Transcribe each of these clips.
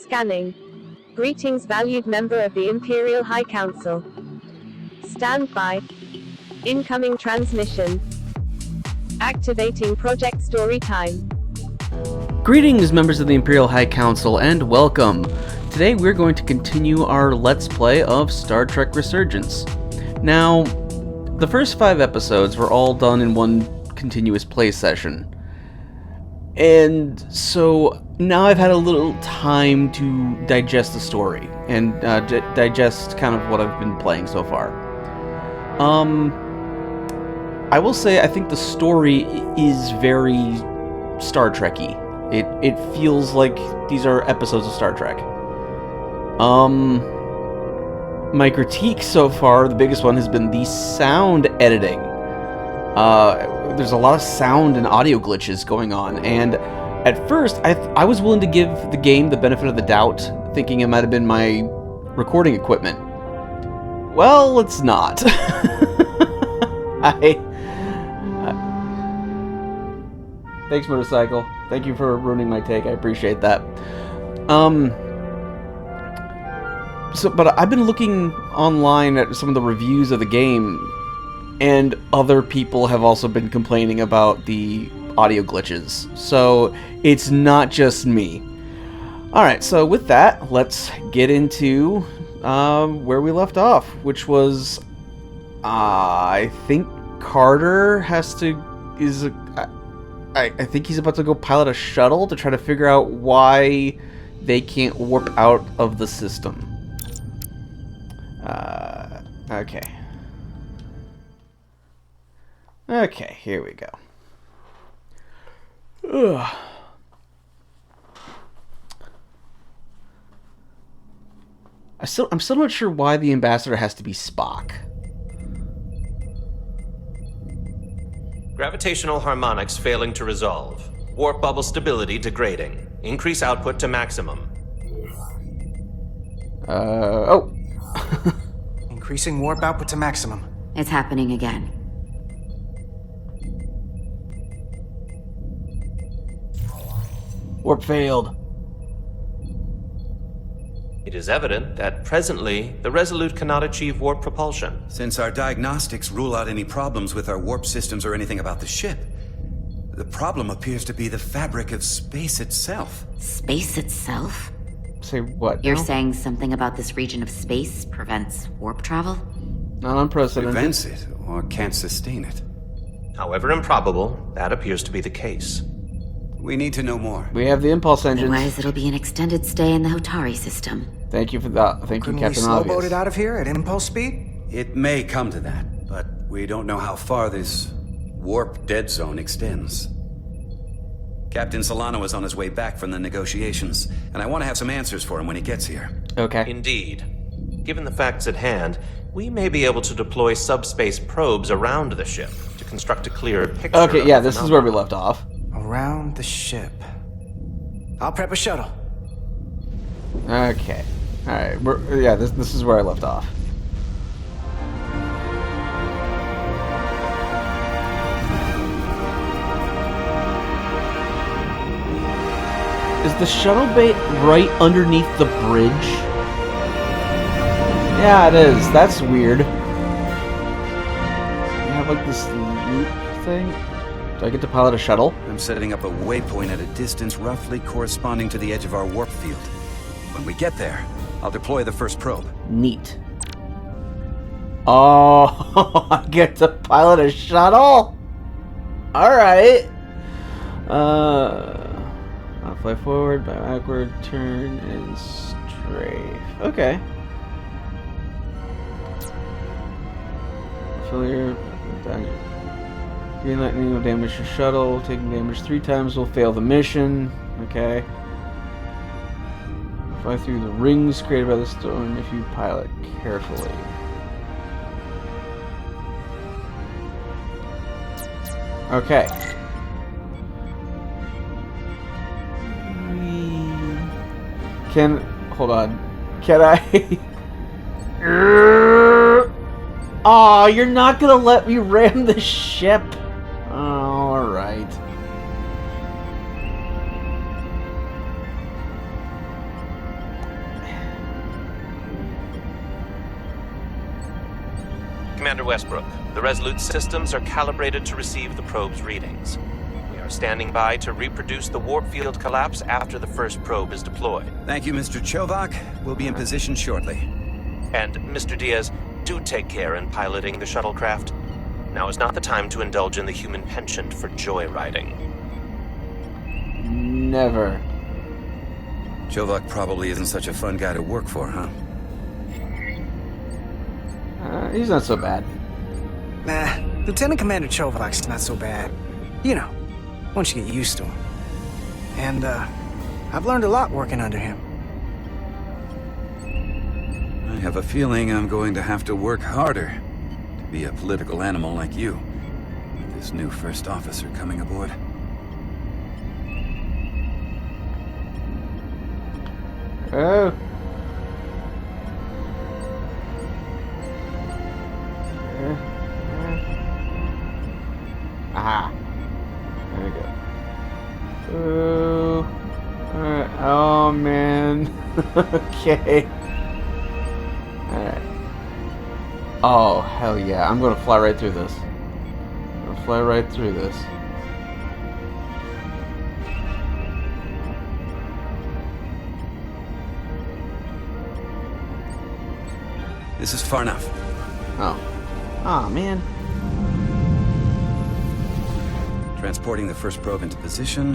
Scanning. Greetings, valued member of the Imperial High Council. Stand by. Incoming transmission. Activating Project Story Time. Greetings, members of the Imperial High Council, and welcome. Today we're going to continue our Let's Play of Star Trek Resurgence. Now, the first 5 episodes were all done in one continuous play session. And so now I've had a little time to digest the story and digest kind of what I've been playing so far. I will say I think the story is very Star Trek-y. It feels like these are episodes of Star Trek. My critique so far, the biggest one, has been the sound editing. There's a lot of sound and audio glitches going on, and at first I was willing to give the game the benefit of the doubt, thinking it might have been my recording equipment. Well, it's not. Thanks, Motorcycle. Thank you for ruining my take. I appreciate that. But I've been looking online at some of the reviews of the game, and other people have also been complaining about the audio glitches. So it's not just me. Alright, so with that, let's get into where we left off, which was, I think Carter I think he's about to go pilot a shuttle to try to figure out why they can't warp out of the system. Okay. Okay, here we go. Ugh. I'm still not sure why the ambassador has to be Spock. Gravitational harmonics failing to resolve. Warp bubble stability degrading. Increase output to maximum. Oh. Increasing warp output to maximum. It's happening again. Warp failed. It is evident that presently the Resolute cannot achieve warp propulsion. Since our diagnostics rule out any problems with our warp systems or anything about the ship, the problem appears to be the fabric of space itself. Space itself? Say what? You're now? saying something about this region of space prevents warp travel? Not unprecedented. Prevents it or can't sustain it. However improbable, that appears to be the case. We need to know more. We have the impulse engines. Otherwise, it'll be an extended stay in the Hotari system. Thank you for that. Thank you, Couldn't we Captain slowboat Obvious. it out of here at impulse speed? It may come to that, but we don't know how far this warp dead zone extends. Captain Solano is on his way back from the negotiations, and I want to have some answers for him when he gets here. Okay. Indeed. Given the facts at hand, we may be able to deploy subspace probes around the ship to construct a clearer picture. Okay, of yeah, the this is where we phenomenon. left off. Around the ship. I'll prep a shuttle. Okay. Alright, yeah, this is where I left off. Is the shuttle bay right underneath the bridge? Yeah, it is. That's weird. You have like this loop thing? Do I get to pilot a shuttle? I'm setting up a waypoint at a distance roughly corresponding to the edge of our warp field. When we get there, I'll deploy the first probe. Neat. Oh, I get to pilot a shuttle? Alright. I'll fly forward, backward, turn, and strafe. Okay. Failure. Green lightning will damage your shuttle. Taking damage 3 times will fail the mission. Okay. Fly through the rings created by the storm if you pilot carefully. Okay. Hold on. Can I... Aw, you're not gonna let me ram the ship? Alright. Commander Westbrook, the Resolute systems are calibrated to receive the probe's readings. We are standing by to reproduce the warp field collapse after the first probe is deployed. Thank you, Mr. Chovak. We'll be in position shortly. And, Mr. Diaz, do take care in piloting the shuttlecraft. Now is not the time to indulge in the human penchant for joyriding. Never. Chovak probably isn't such a fun guy to work for, huh? He's not so bad. Nah, Lieutenant Commander Chovak's not so bad. You know, once you get used to him. And, I've learned a lot working under him. I have a feeling I'm going to have to work harder to be a political animal like you, with this new first officer coming aboard. Oh. Aha. There we go. Ooh. Alright. Oh, man. Okay. Alright. Oh, hell yeah. I'm gonna fly right through this. I'm gonna fly right through this. This is far enough. Oh. Aw, man. Transporting the first probe into position.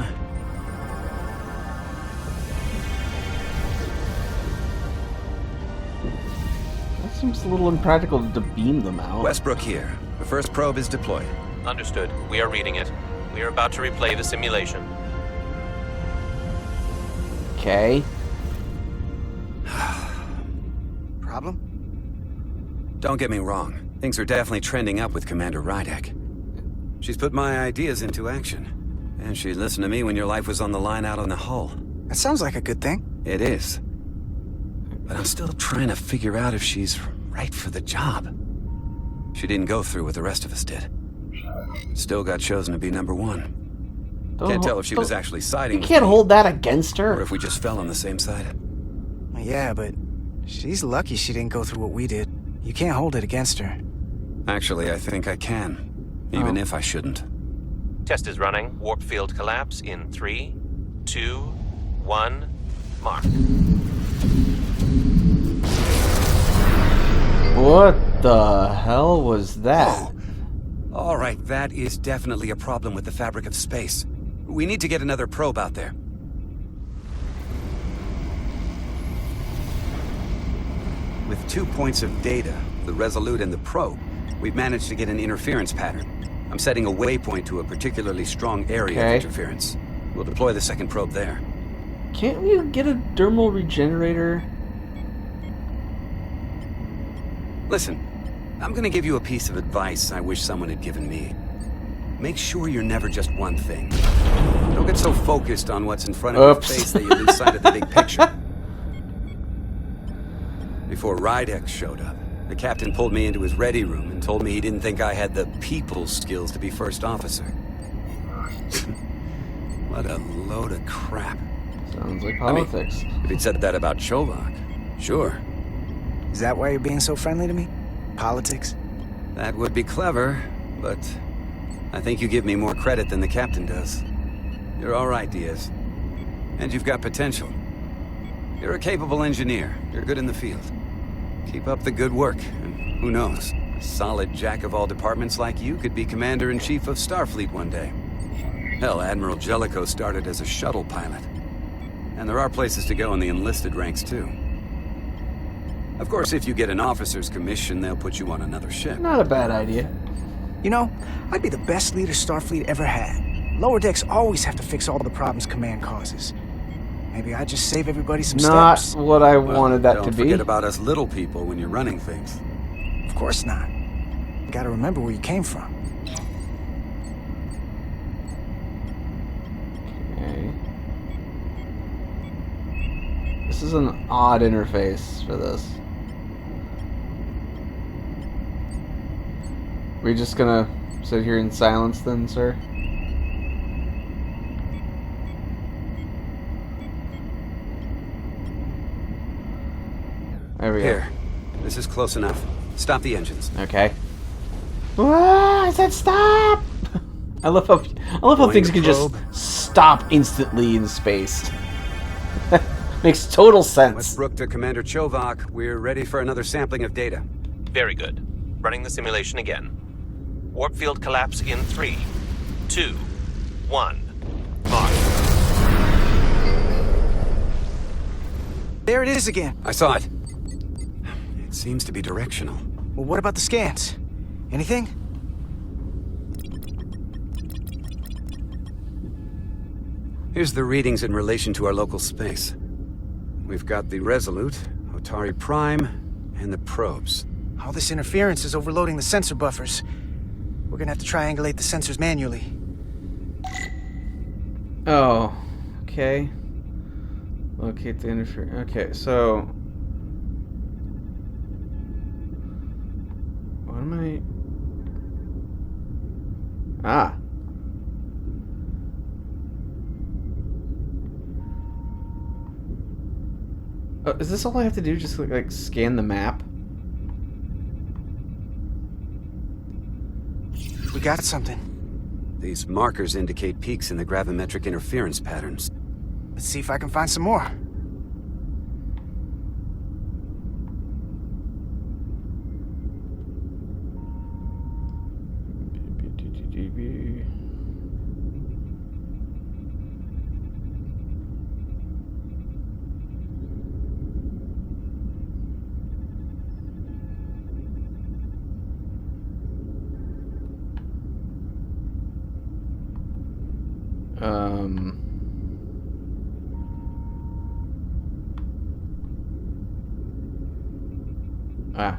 That seems a little impractical to beam them out. Westbrook here. The first probe is deployed. Understood. We are reading it. We are about to replay the simulation. Okay. Problem? Don't get me wrong. Things are definitely trending up with Commander Rydek. She's put my ideas into action. And she listened to me when your life was on the line out on the hull. That sounds like a good thing. It is. But I'm still trying to figure out if she's right for the job. She didn't go through what the rest of us did. Still got chosen to be number one. Can't tell if she was actually siding You with can't me, hold that against her. or if we just fell on the same side. Yeah, but she's lucky she didn't go through what we did. You can't hold it against her. Actually, I think I can. Even if I shouldn't. Test is running. Warp field collapse in 3, 2, 1, mark. What the hell was that? Oh. All right, that is definitely a problem with the fabric of space. We need to get another probe out there. With 2 points of data, the Resolute and the probe, we've managed to get an interference pattern. I'm setting a waypoint to a particularly strong area of interference. We'll deploy the second probe there. Can't we get a dermal regenerator? Listen, I'm gonna give you a piece of advice I wish someone had given me. Make sure you're never just one thing. Don't get so focused on what's in front of your face that you lose sight of the big picture. Before Rydek showed up, the captain pulled me into his ready room and told me he didn't think I had the people skills to be first officer. What a load of crap. Sounds like politics. I mean, if he'd said that about Chovak, sure. Is that why you're being so friendly to me? Politics? That would be clever, but I think you give me more credit than the captain does. You're all right, Diaz. And you've got potential. You're a capable engineer. You're good in the field. Keep up the good work, and who knows? A solid jack of all departments like you could be Commander-in-Chief of Starfleet one day. Hell, Admiral Jellicoe started as a shuttle pilot. And there are places to go in the enlisted ranks, too. Of course, if you get an officer's commission, they'll put you on another ship. Not a bad idea. You know, I'd be the best leader Starfleet ever had. Lower decks always have to fix all the problems command causes. Maybe I just save everybody some Not steps. what I wanted that to Don't be. forget about us little people when you're running things. Of course not. You gotta remember where you came from. Okay. This is an odd interface for this. We just gonna sit here in silence then, sir? There we Here. This is close enough. Stop the engines. go. Okay. Ah, I said stop! I love how things can just stop instantly in space. Makes total sense. Westbrook to Commander Chovak. We're ready for another sampling of data. Very good. Running the simulation again. Warp field collapse in 3, 2, 1. Mark. There it is again. I saw it. It seems to be directional. Well, what about the scans? Anything? Here's the readings in relation to our local space. We've got the Resolute, Otari Prime, and the probes. All this interference is overloading the sensor buffers. We're gonna have to triangulate the sensors manually. Oh, okay. Locate the interference. Okay, so what am I? Ah. Is this all I have to do? Just like scan the map? We got something. These markers indicate peaks in the gravimetric interference patterns. Let's see if I can find some more. Ah.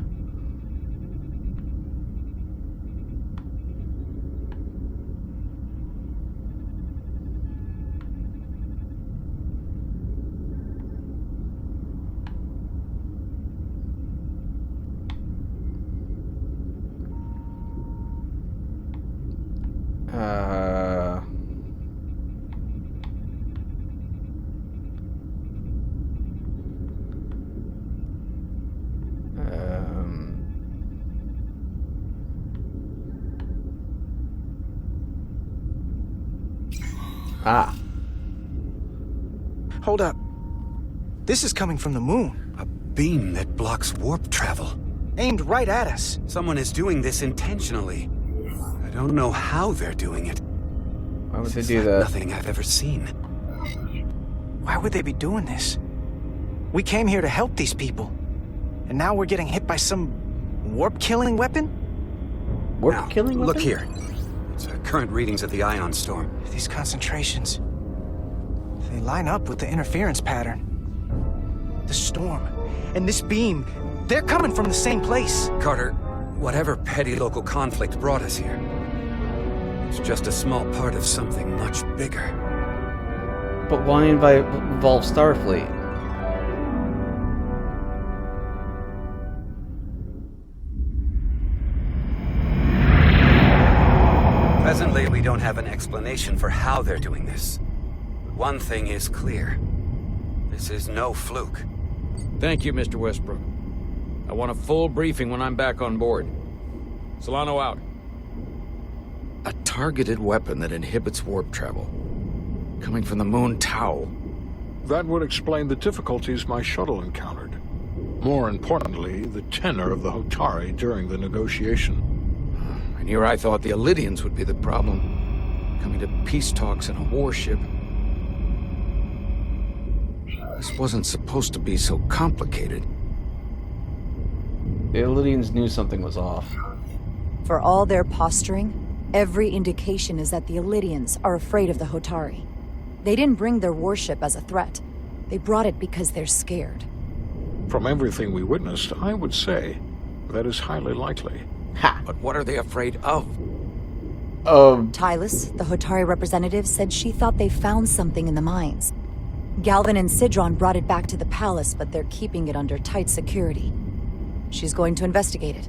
Ah. Hold up. This is coming from the moon. A beam that blocks warp travel. Aimed right at us. Someone is doing this intentionally. I don't know how they're doing it. Why would they This do is that? Nothing I've ever seen. Why would they be doing this? We came here to help these people. And now we're getting hit by some warp-killing weapon? Warp killing Look weapon? here. It's current readings of the ion storm. These concentrations. They line up with the interference pattern. The storm. And this beam. They're coming from the same place. Carter, whatever petty local conflict brought us here, it's just a small part of something much bigger. But why involve Starfleet? Presently, we don't have an explanation for how they're doing this. But one thing is clear. This is no fluke. Thank you, Mr. Westbrook. I want a full briefing when I'm back on board. Solano out. A targeted weapon that inhibits warp travel. Coming from the moon Tau. That would explain the difficulties my shuttle encountered. More importantly, the tenor of the Hotari during the negotiation. And here I thought the Elydians would be the problem. Coming to peace talks in a warship. This wasn't supposed to be so complicated. The Elydians knew something was off. For all their posturing, every indication is that the Elydians are afraid of the Hotari. They didn't bring their warship as a threat. They brought it because they're scared. From everything we witnessed, I would say that is highly likely. Ha! But what are they afraid of? Tylus, the Hotari representative, said she thought they found something in the mines. Galvin and Sidron brought it back to the palace, but they're keeping it under tight security. She's going to investigate it.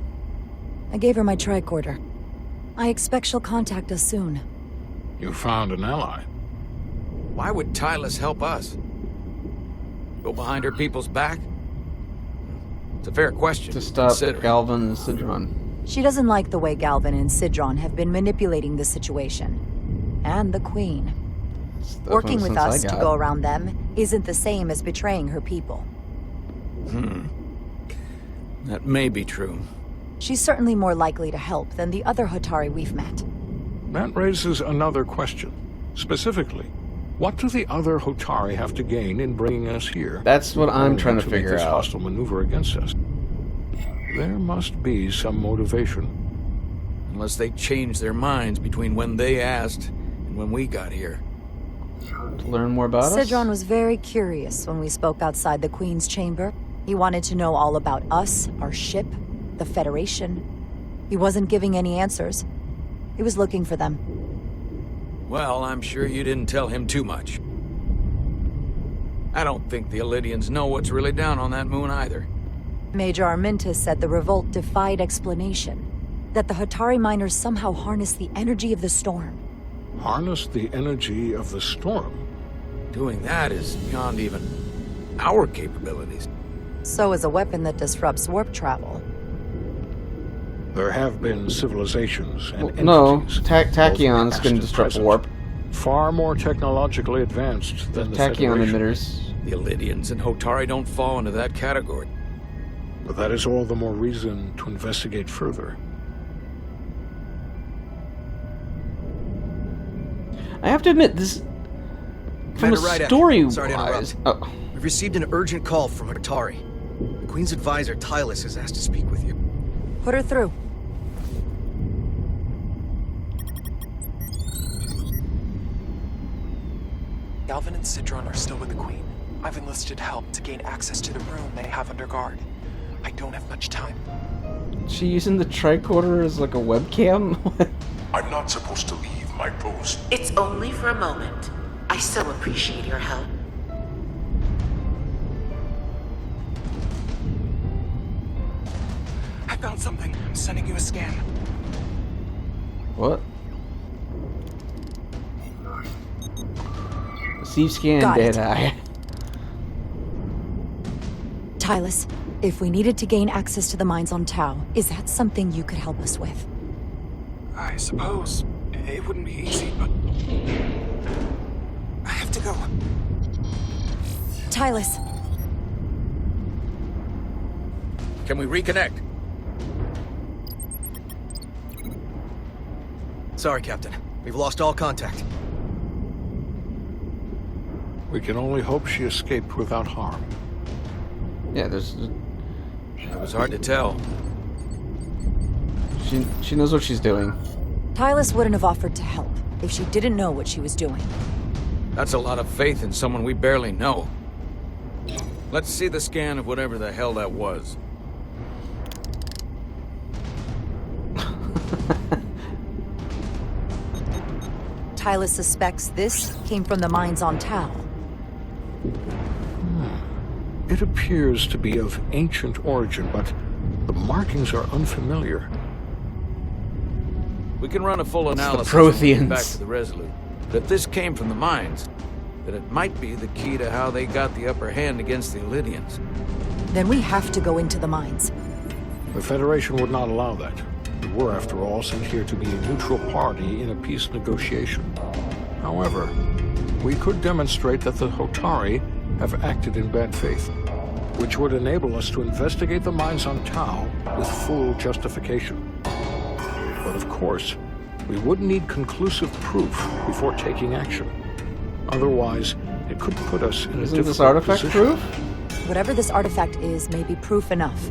I gave her my tricorder. I expect she'll contact us soon. You found an ally. Why would Tylus help us? Go behind her people's back? It's a fair question. To stop consider. Galvin and Sidron. She doesn't like the way Galvin and Sidron have been manipulating the situation. And the Queen. Working with us to go around them isn't the same as betraying her people. That may be true. She's certainly more likely to help than the other Hotari we've met. That raises another question. Specifically, what do the other Hotari have to gain in bringing us here? That's what I'm trying to make figure this out. Hostile maneuver against us. There must be some motivation. Unless they changed their minds between when they asked and when we got here. To learn more about us? Sidron was very curious when we spoke outside the Queen's chamber. He wanted to know all about us, our ship, the Federation. He wasn't giving any answers. He was looking for them. Well, I'm sure you didn't tell him too much. I don't think the Elydians know what's really down on that moon either. Major Armintas said the revolt defied explanation. That the Hotari miners somehow harnessed the energy of the storm. Harness the energy of the storm? Doing that is beyond even our capabilities. So is a weapon that disrupts warp travel. There have been civilizations and entities, no, both tachyons past can and disrupt present, warp. far more technologically advanced than the Tachyon Federation. emitters. The Elydians and Hotari don't fall into that category. But that is all the more reason to investigate further. I have to admit, this... From a Commander Ryder, story-wise... sorry to interrupt. Oh. We've received an urgent call from Hotari. The Queen's advisor, Tylus, has asked to speak with you. Put her through. Galvin and Sidron are still with the Queen. I've enlisted help to gain access to the room they have under guard. I don't have much time. She using the tricorder as like a webcam? I'm not supposed to leave my post. It's only for a moment. I so appreciate your help. I found something. I'm sending you a scan. What? Receive scan Got it. data. Tylus, if we needed to gain access to the mines on Tau, is that something you could help us with? I suppose it wouldn't be easy, but I have to go. Tylus. Can we reconnect? Sorry, Captain. We've lost all contact. We can only hope she escaped without harm. Yeah, there's... It was hard to tell. She knows what she's doing. Tylus wouldn't have offered to help if she didn't know what she was doing. That's a lot of faith in someone we barely know. Let's see the scan of whatever the hell that was. Tylus suspects this came from the mines on Tau. It appears to be of ancient origin, but the markings are unfamiliar. We can run a full analysis Protheans. and get back to the Resolute. But if this came from the mines, then it might be the key to how they got the upper hand against the Elydians. Then we have to go into the mines. The Federation would not allow that. We were, after all, sent here to be a neutral party in a peace negotiation. However, we could demonstrate that the Hotari have acted in bad faith, which would enable us to investigate the mines on Tau with full justification. But of course, we would need conclusive proof before taking action. Otherwise, it could put us in a Isn't difficult this artifact position. proof? Whatever this artifact is may be proof enough.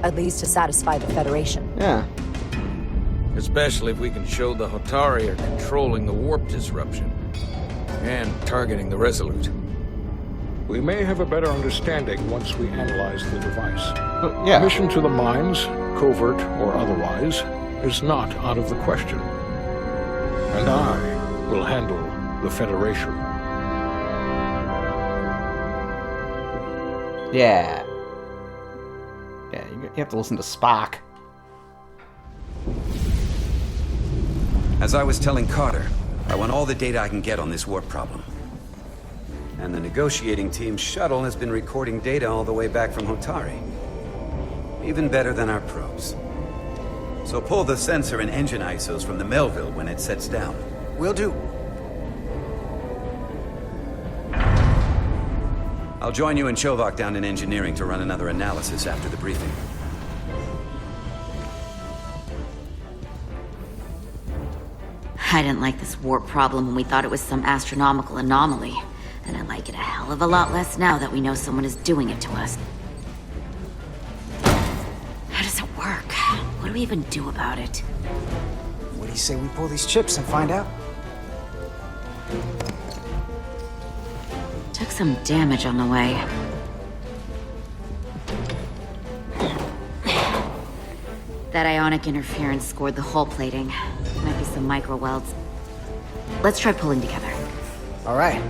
At least to satisfy the Federation. Yeah. Especially if we can show the Hotari are controlling the warp disruption and targeting the Resolute. We may have a better understanding once we analyze the device. Yeah. Mission to the mines, covert or otherwise, is not out of the question. And I will handle the Federation. Yeah. Yeah, you have to listen to Spock. As I was telling Carter, I want all the data I can get on this warp problem. And the negotiating team's shuttle has been recording data all the way back from Hotari. Even better than our probes. So pull the sensor and engine ISOs from the Melville when it sets down. Will do. I'll join you and Chovak down in engineering to run another analysis after the briefing. I didn't like this warp problem when we thought it was some astronomical anomaly. And I like it a hell of a lot less now that we know someone is doing it to us. How does it work? What do we even do about it? What do you say we pull these chips and find out? Took some damage on the way. That ionic interference scored the hull plating. Might be some micro welds. Let's try pulling together. All right.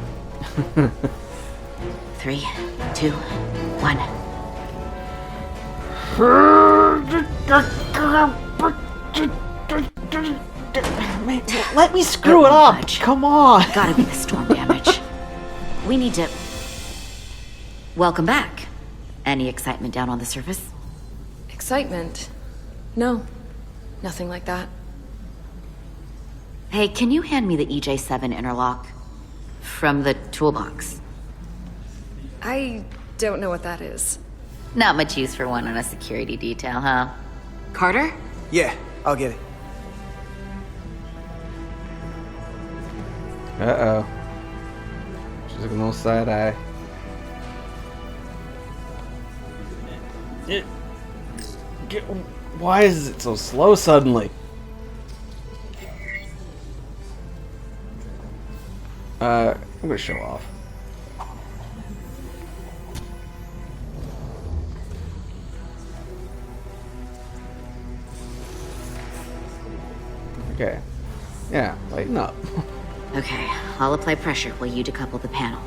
3, 2, 1. Let me screw it up! Come on! Gotta be the storm damage. We need to... Welcome back. Any excitement down on the surface? Excitement? No. Nothing like that. Hey, can you hand me the EJ7 interlock? From the toolbox. I don't know what that is. Not much use for one on a security detail, huh? Carter? Yeah, I'll get it. Uh-oh. She's looking a little side-eye. Why is it so slow suddenly? I'm gonna show off. Okay. Yeah, lighten up. Okay, I'll apply pressure while you decouple the panel.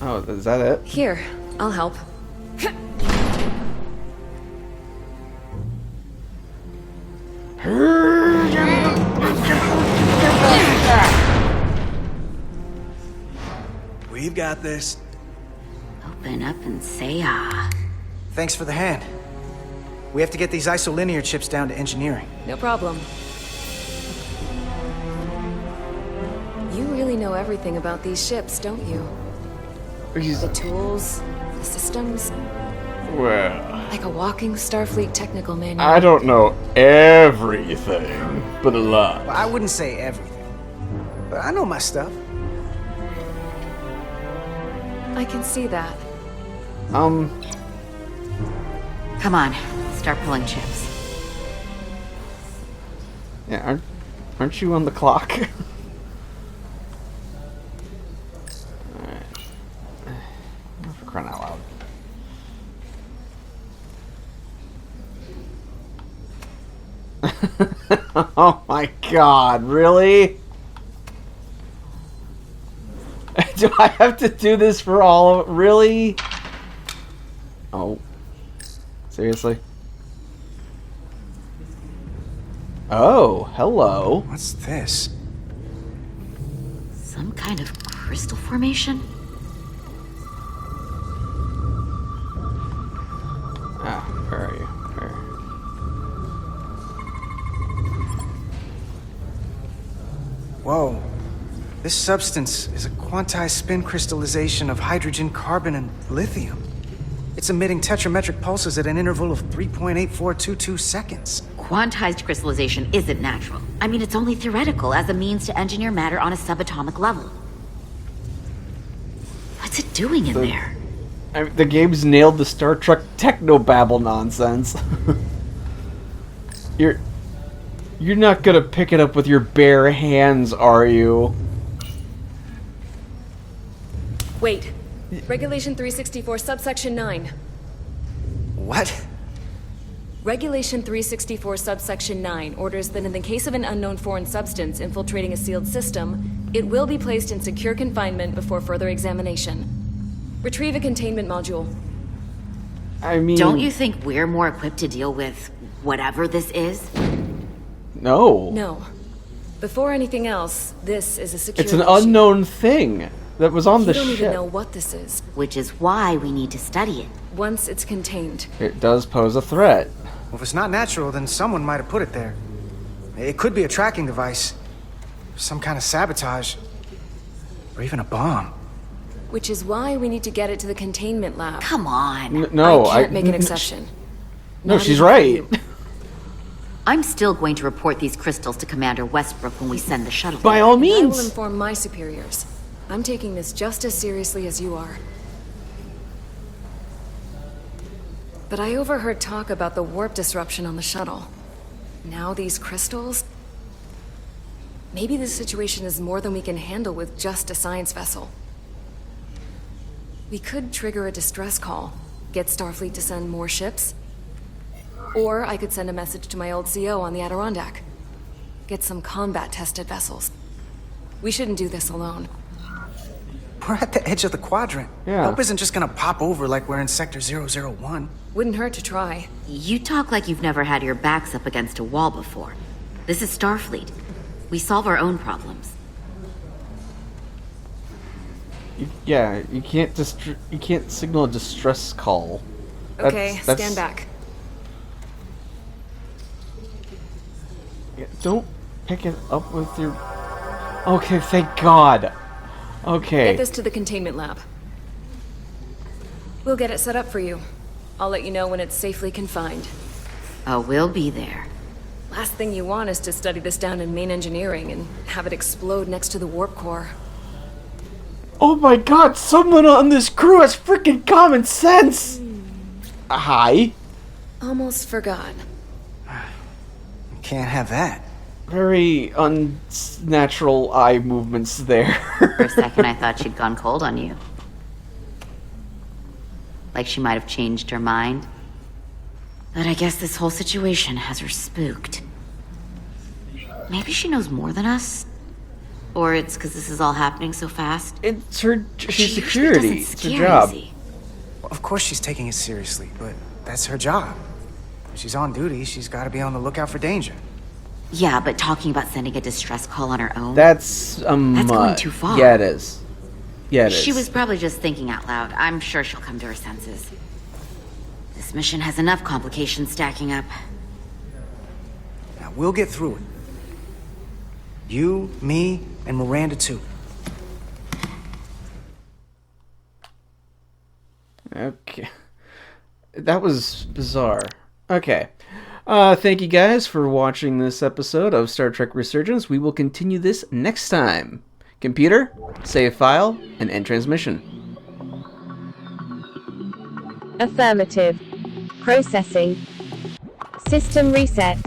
Oh, is that it? Here, I'll help. We've got this. Open up and say ah. Thanks for the hand. We have to get these isolinear chips down to engineering. No problem. You really know everything about these ships, don't you? The tools, the systems. Well, Like a walking Starfleet technical manual. I don't know everything, but a lot. Well, I wouldn't say everything, but I know my stuff. I can see that. Come on, start pulling chips. Yeah, aren't you on the clock? For crying out loud. Oh my god, really? Do I have to do this for all of it? Really? Oh. Seriously? Oh, hello. What's this? Some kind of crystal formation? Ah, where are you? Where? Whoa. This substance is a quantized spin crystallization of hydrogen, carbon, and lithium. It's emitting tetrametric pulses at an interval of 3.8422 seconds. Quantized crystallization isn't natural. I mean, it's only theoretical as a means to engineer matter on a subatomic level. What's it doing in there? The game's nailed the Star Trek technobabble nonsense. You're not gonna pick it up with your bare hands, are you? Wait. Regulation 364, subsection 9. What? Regulation 364, subsection 9 orders that in the case of an unknown foreign substance infiltrating a sealed system, it will be placed in secure confinement before further examination. Retrieve a containment module. I mean... Don't you think we're more equipped to deal with whatever this is? No. No. Before anything else, this is a security It's an issue. unknown thing that was on the You don't even ship. know what this is. Which is why we need to study it. Once it's contained. It does pose a threat. Well, if it's not natural, then someone might have put it there. It could be a tracking device, some kind of sabotage, or even a bomb. Which is why we need to get it to the containment lab. Come on. No, I can't make an exception. No, Not she's even for right. you. I'm still going to report these crystals to Commander Westbrook when we send the shuttle. By all I will means. inform my superiors. I'm taking this just as seriously as you are. But I overheard talk about the warp disruption on the shuttle. Now these crystals? Maybe this situation is more than we can handle with just a science vessel. We could trigger a distress call, get Starfleet to send more ships. Or I could send a message to my old CO on the Adirondack. Get some combat-tested vessels. We shouldn't do this alone. We're at the edge of the quadrant. Yeah. Help isn't just gonna pop over like we're in Sector 001. Wouldn't hurt to try. You talk like you've never had your backs up against a wall before. This is Starfleet. We solve our own problems. Yeah, you can't signal a distress call. Okay, stand back. Yeah, don't pick it up with your... Okay, thank God. Okay. Get this to the containment lab. We'll get it set up for you. I'll let you know when it's safely confined. Oh, we'll be there. Last thing you want is to study this down in main engineering and have it explode next to the warp core. Oh my God, someone on this crew has freaking common sense! Hi. Almost forgot. Can't have that. Very unnatural eye movements there. For a second, I thought she'd gone cold on you. Like she might have changed her mind. But I guess this whole situation has her spooked. Maybe she knows more than us? Or it's because this is all happening so fast? It's her... She's She usually security. doesn't It's her scare job. easy. Well, of course she's taking it seriously, but that's her job. When she's on duty, she's gotta be on the lookout for danger. Yeah, but talking about sending a distress call on her own? That's going too far. Yeah, it is. Yeah, it is. She was probably just thinking out loud. I'm sure she'll come to her senses. This mission has enough complications stacking up. Now, we'll get through it. You, me, and Miranda too. Okay. That was bizarre. Okay. Thank you guys for watching this episode of Star Trek Resurgence. We will continue this next time. Computer, save file, and end transmission. Affirmative. Processing. System reset.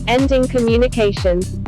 Ending communications.